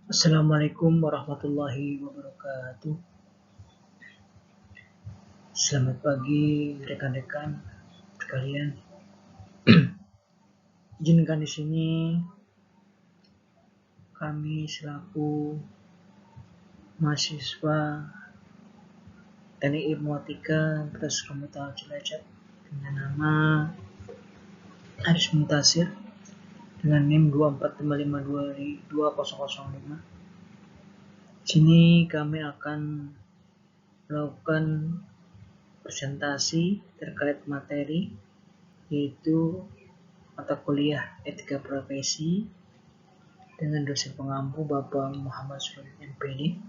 Assalamualaikum warahmatullahi wabarakatuh. Selamat pagi rekan-rekan sekalian. Izinkan di sini kami selaku mahasiswa Teknik Informatika Universitas Komputer Cilacap dengan nama Aris Muntasir dengan NIM 24552005. Di sini kami akan melakukan presentasi terkait materi yaitu mata kuliah etika profesi dengan dosen pengampu Bapak Muhammad Sulaiman MPD.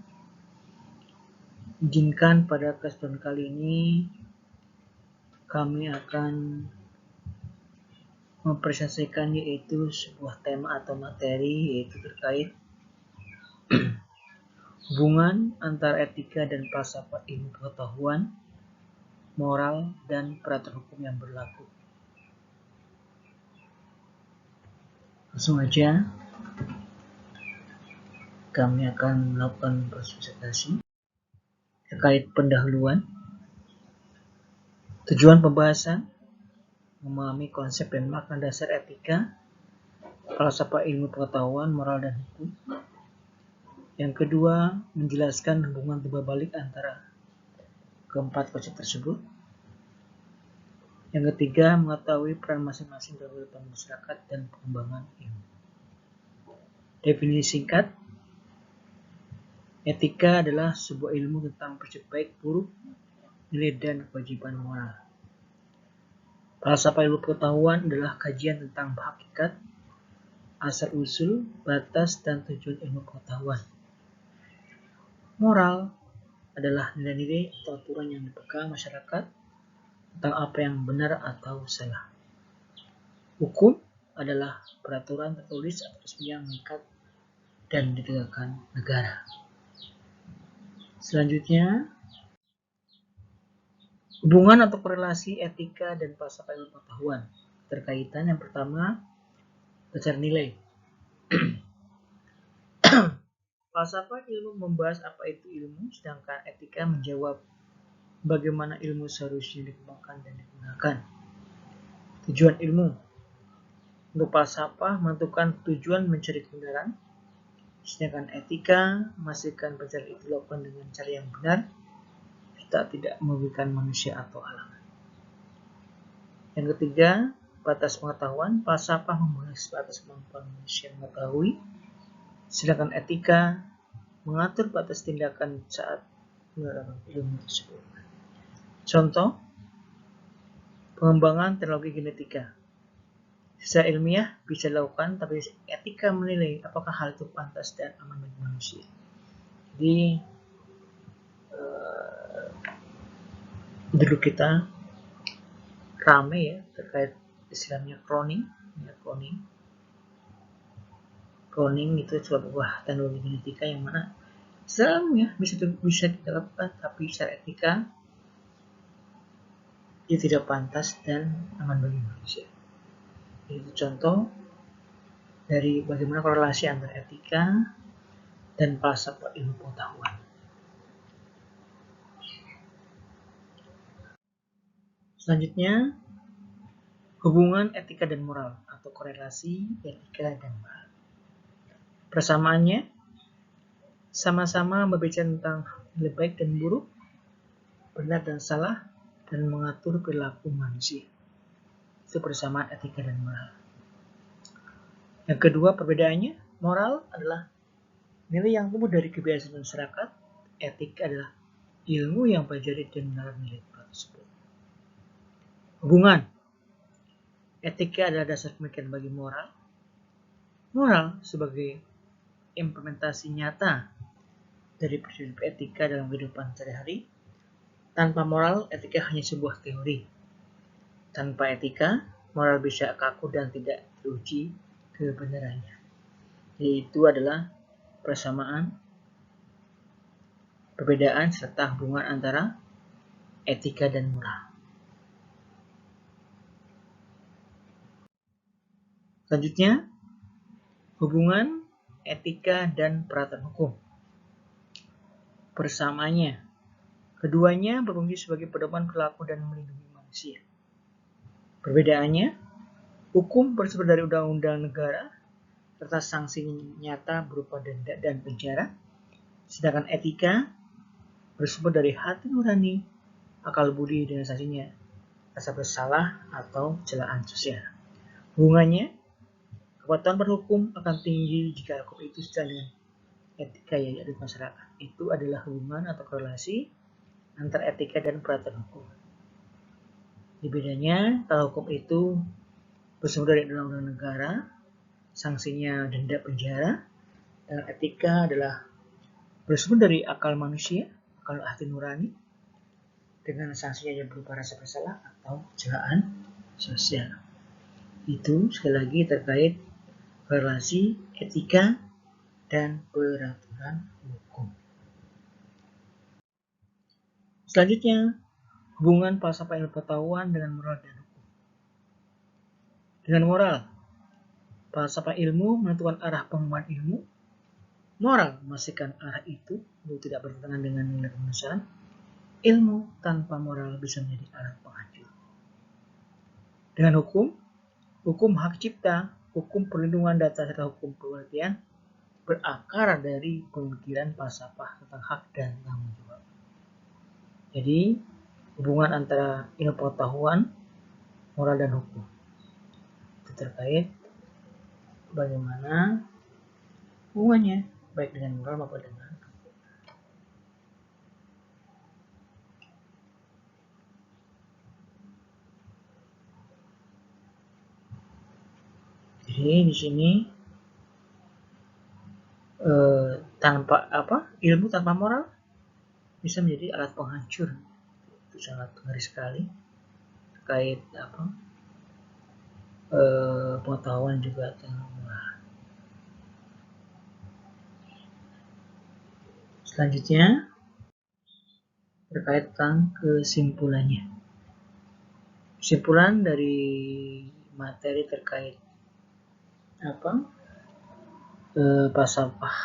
Izinkan pada kesempatan kali ini kami akan mempresentasikan yaitu sebuah tema atau materi yaitu terkait hubungan antara etika dan falsafah ilmu pengetahuan, moral, dan peraturan hukum yang berlaku. Langsung aja kami akan melakukan presentasi terkait pendahuluan. Tujuan pembahasan memahami konsep dan makna dasar etika, falsafah ilmu pengetahuan, moral, dan hukum. Yang kedua, menjelaskan hubungan timbal balik antara keempat konsep tersebut. Yang ketiga, mengetahui peran masing-masing dalam kehidupan masyarakat dan pengembangan ilmu. Definisi singkat, etika adalah sebuah ilmu tentang prinsip baik, buruk, nilai, dan kewajiban moral. Falsafah ilmu pengetahuan adalah kajian tentang hakikat, asal-usul, batas, dan tujuan ilmu pengetahuan. Moral adalah nilai-nilai atau aturan yang dipegang masyarakat tentang apa yang benar atau salah. Hukum adalah peraturan tertulis atau resmi yang mengikat dan ditegakkan negara. Selanjutnya, hubungan atau korelasi etika dan falsafah ilmu pengetahuan. Terkaitan yang pertama, dasar nilai. Falsafah ilmu membahas apa itu ilmu, sedangkan etika menjawab bagaimana ilmu seharusnya dikembangkan dan digunakan. Tujuan ilmu. Untuk falsafah menentukan tujuan mencari kebenaran, sedangkan etika memastikan pencarian itu dilakukan dengan cara yang benar, serta tidak merugikan manusia atau alam. Yang ketiga, batas pengetahuan. Falsafah membahas batas kemampuan manusia mengetahui, sedangkan etika mengatur batas tindakan saat menerapkan ilmu tersebut. Contoh, pengembangan teknologi genetika. Secara ilmiah bisa dilakukan, tapi etika menilai apakah hal itu pantas dan aman bagi manusia. Jadi, dulu kita rame ya terkait istilahnya cloning. Cloning itu sebuah teknologi genetika yang mana sebenarnya bisa kita lakukan, tapi secara etika itu tidak pantas dan aman bagi manusia. Itu contoh dari bagaimana korelasi antara etika dan falsafah ilmu pengetahuan. Selanjutnya, hubungan etika dan moral atau korelasi etika dan moral. Persamaannya sama-sama berbicara tentang nilai baik dan buruk, benar dan salah, dan mengatur perilaku manusia. Itu persamaan etika dan moral. Yang kedua, perbedaannya, moral adalah nilai yang tumbuh dari kebiasaan masyarakat, etika adalah ilmu yang pelajari dan menerapkan nilai tersebut. Hubungan etika adalah dasar pemikiran bagi moral. Moral sebagai implementasi nyata dari prinsip etika dalam kehidupan sehari-hari. Tanpa moral, etika hanya sebuah teori. Tanpa etika, moral bisa kaku dan tidak teruji kebenarannya. Yaitu adalah persamaan, perbedaan, serta hubungan antara etika dan moral. Selanjutnya, hubungan etika dan peraturan hukum. Persamaannya, keduanya berfungsi sebagai pedoman perilaku dan melindungi manusia. Perbedaannya, hukum bersumber dari undang-undang negara serta sanksi nyata berupa denda dan penjara, sedangkan etika bersumber dari hati nurani, akal budi dan sanksinya rasa bersalah atau celaan sosial. Hubungannya, kepatuhan berhukum akan tinggi jika hukum itu sejalan dengan etika yang ada di masyarakat. Itu adalah hubungan atau korelasi antara etika dan peraturan hukum. Bedanya, kalau hukum itu bersumber dari undang-undang negara, sanksinya denda penjara, dan etika adalah bersumber dari akal manusia, akal hati nurani, dengan sanksinya yang berupa rasa bersalah atau celaan sosial. Itu sekali lagi terkait relasi etika dan peraturan hukum. Selanjutnya, hubungan falsafah ilmu pengetahuan dengan moral dan hukum. Dengan moral, falsafah ilmu menentukan arah pengembangan ilmu. Moral memastikan arah itu untuk tidak bertentangan dengan nilai kemanusiaan. Ilmu tanpa moral bisa menjadi alat penghancur. Dengan hukum, hukum hak cipta, hukum perlindungan data serta hukum pengertian berakar dari pemikiran falsafah tentang hak dan tanggung jawab. Jadi, hubungan antara ilmu pengetahuan, moral dan hukum itu terkait bagaimana hubungannya baik dengan moral maupun dengan hukum. Jadi di sini ilmu tanpa moral bisa menjadi alat penghancur. Itu sangat ngeri sekali terkait pengetahuan juga tentang moral. Selanjutnya terkait tentang kesimpulannya. Kesimpulan dari materi terkait falsafah,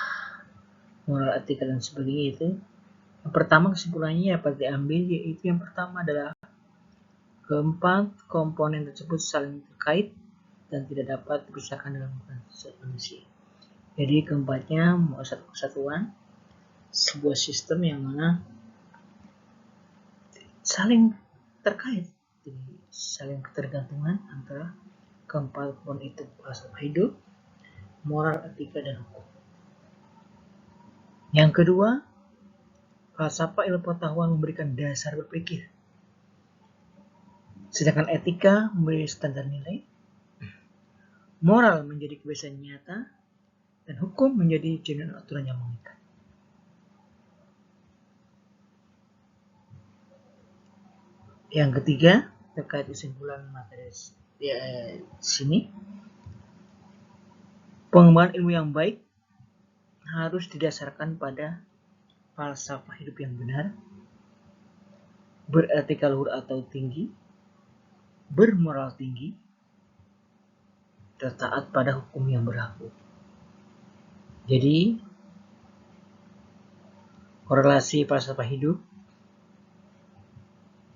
moral, etika dan sebagainya itu, yang pertama kesimpulannya dapat diambil yaitu yang pertama adalah keempat komponen tersebut saling terkait dan tidak dapat dipisahkan dalam konsep manusia. Jadi keempatnya satu kesatuan, sebuah sistem yang mana saling terkait, jadi saling ketergantungan antara keempat komponen itu, falsafah hidup, moral, etika, dan hukum. Yang kedua, falsafah ilmu pengetahuan memberikan dasar berpikir, sedangkan etika memberi standar nilai, moral menjadi kebiasaan nyata, dan hukum menjadi jaminan aturan yang mengikat. Yang ketiga, terkait kesimpulan materi sini, pengembangan ilmu yang baik harus didasarkan pada falsafah hidup yang benar, beretika luhur atau tinggi, bermoral tinggi, dan taat pada hukum yang berlaku. Jadi, korelasi falsafah hidup,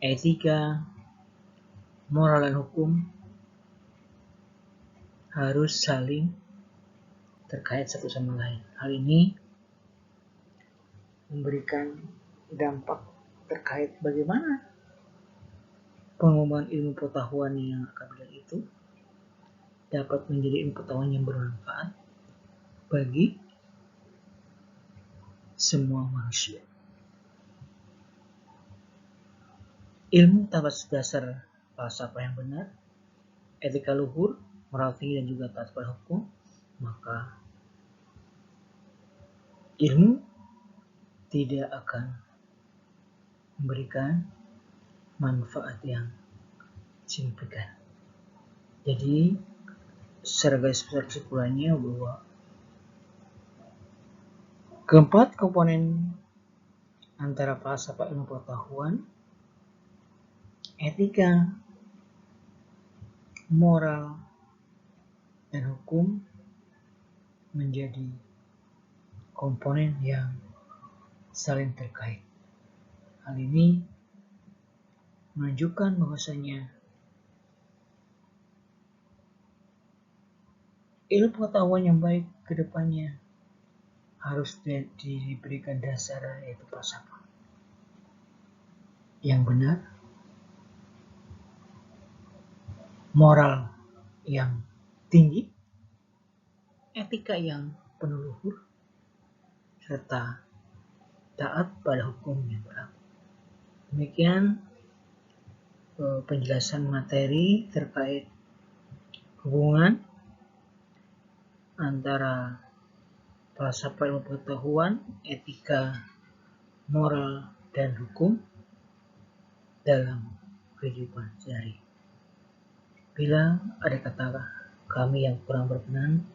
etika, moral, dan hukum harus saling terkait satu sama lain. Hal ini memberikan dampak terkait bagaimana pengembangan ilmu pengetahuan yang akan datang itu dapat menjadi ilmu pengetahuan yang bermanfaat bagi semua manusia. Ilmu tanpa dasar falsafah yang benar, etika luhur, moral tinggi, dan juga taat pada hukum, maka ilmu tidak akan memberikan manfaat yang signifikan. Jadi, secara garis besar kesimpulannya bahwa keempat komponen antara falsafah ilmu pengetahuan, etika, moral, dan hukum menjadi komponen yang saling terkait. Hal ini menunjukkan bahwasanya ilmu pengetahuan yang baik ke depannya harus diberikan dasar, yaitu falsafah yang benar, moral yang tinggi, etika yang penuh luhur, serta taat pada hukum yang berlaku. Demikian penjelasan materi terkait hubungan antara falsafah ilmu pengetahuan, etika, moral, dan hukum dalam kehidupan sehari. Bila ada kata kami yang kurang berkenan,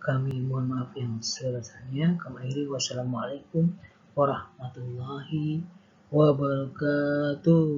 kami mohon maaf yang sebesar-besarnya. Kami akhiri, wassalamualaikum warahmatullahi wabarakatuh.